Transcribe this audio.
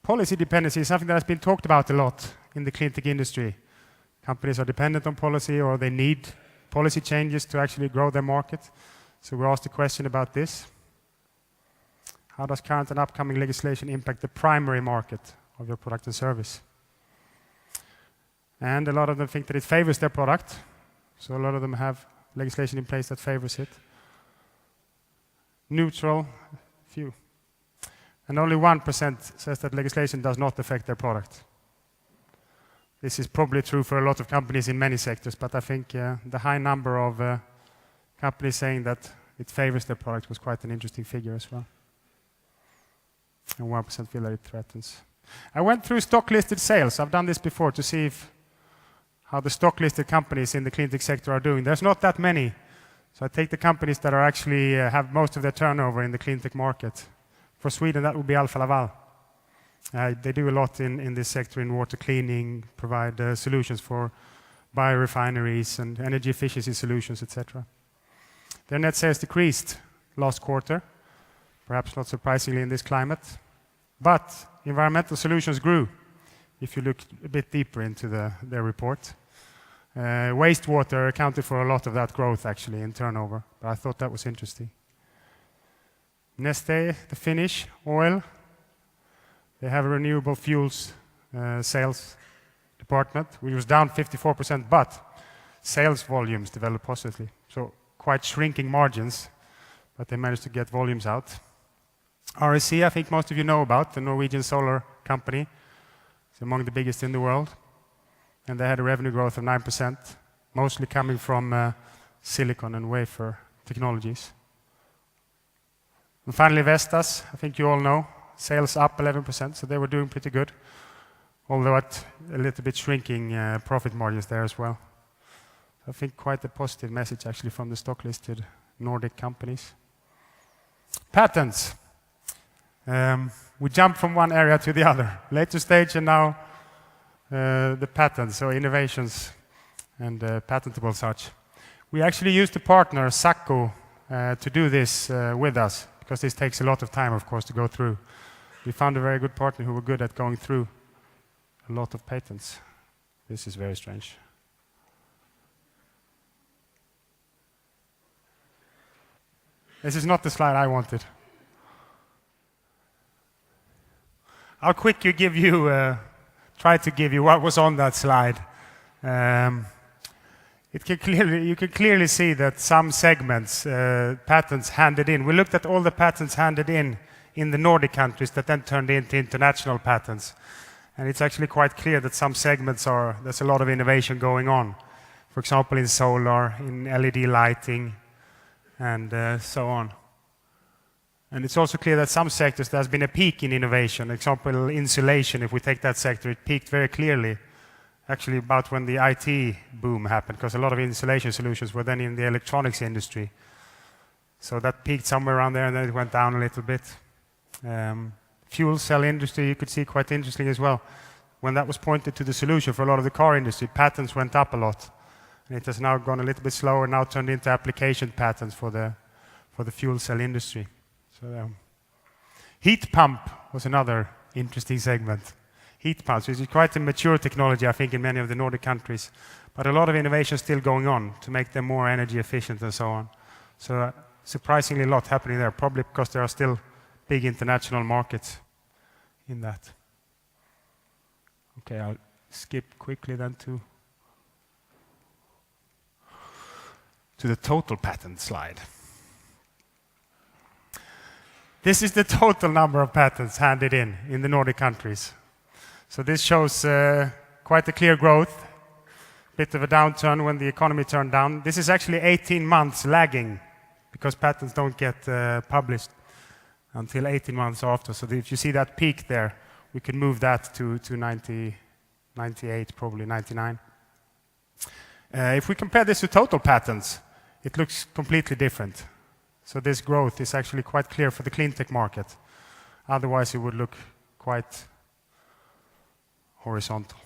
Policy dependency is something that has been talked about a lot in the cleantech industry. Companies are dependent on policy, or they need policy changes to actually grow their market. So we asked a question about this. How does current and upcoming legislation impact the primary market of your product and service? And a lot of them think that it favors their product. So a lot of them have legislation in place that favors it. Neutral, few. And only 1% says that legislation does not affect their product. This is probably true for a lot of companies in many sectors, but I think the high number of companies saying that it favors their product was quite an interesting figure as well. And 1% feel that it threatens. I went through stock-listed sales. I've done this before to see how the stock-listed companies in the cleantech sector are doing. There's not that many. So I take the companies that are actually have most of their turnover in the cleantech market. For Sweden, that would be Alfa Laval. They do a lot in this sector in water cleaning, provide solutions for biorefineries and energy efficiency solutions, etc. Their net sales decreased last quarter, perhaps not surprisingly in this climate. But environmental solutions grew, if you look a bit deeper into their report. Wastewater accounted for a lot of that growth, actually, in turnover. But I thought that was interesting. Neste, the Finnish oil, they have a renewable fuels sales department, which was down 54%, but sales volumes developed positively. So quite shrinking margins, but they managed to get volumes out. RSC, I think most of you know about, the Norwegian solar company. It's among the biggest in the world. And they had a revenue growth of 9%, mostly coming from silicon and wafer technologies. And finally, Vestas, I think you all know, sales up 11%, so they were doing pretty good, although at a little bit shrinking profit margins there as well. I think quite a positive message actually from the stock-listed Nordic companies. Patents. We jumped from one area to the other. Later stage and now the patents, so innovations and patentable such. We actually used a partner, Sacco, to do this with us, because this takes a lot of time, of course, to go through. We found a very good partner who were good at going through a lot of patents. This is very strange. This is not the slide I wanted. I'll quickly give you, try to give you what was on that slide. You can clearly see that some segments, patents handed in. We looked at all the patents handed in the Nordic countries that then turned into international patents. And it's actually quite clear that some segments there's a lot of innovation going on. For example, in solar, in LED lighting, and so on. And it's also clear that some sectors there's been a peak in innovation. For example, insulation, if we take that sector, it peaked very clearly. Actually about when the IT boom happened, because a lot of insulation solutions were then in the electronics industry. So that peaked somewhere around there and then it went down a little bit. Fuel cell industry, you could see quite interesting as well. When that was pointed to the solution for a lot of the car industry, patents went up a lot. And it has now gone a little bit slower, now turned into application patents for the fuel cell industry. So heat pump was another interesting segment. Heat pumps, which is quite a mature technology, I think, in many of the Nordic countries. But a lot of innovation still going on to make them more energy efficient and so on. So surprisingly a lot happening there, probably because there are still big international markets in that. Okay, I'll skip quickly then to the total patent slide. This is the total number of patents handed in the Nordic countries. So this shows quite a clear growth, bit of a downturn when the economy turned down. This is actually 18 months lagging, because patents don't get published until 18 months after. So if you see that peak there, we can move that to 90, 98, probably 99. If we compare this to total patents, it looks completely different. So this growth is actually quite clear for the cleantech market. Otherwise, it would look quite horizontal.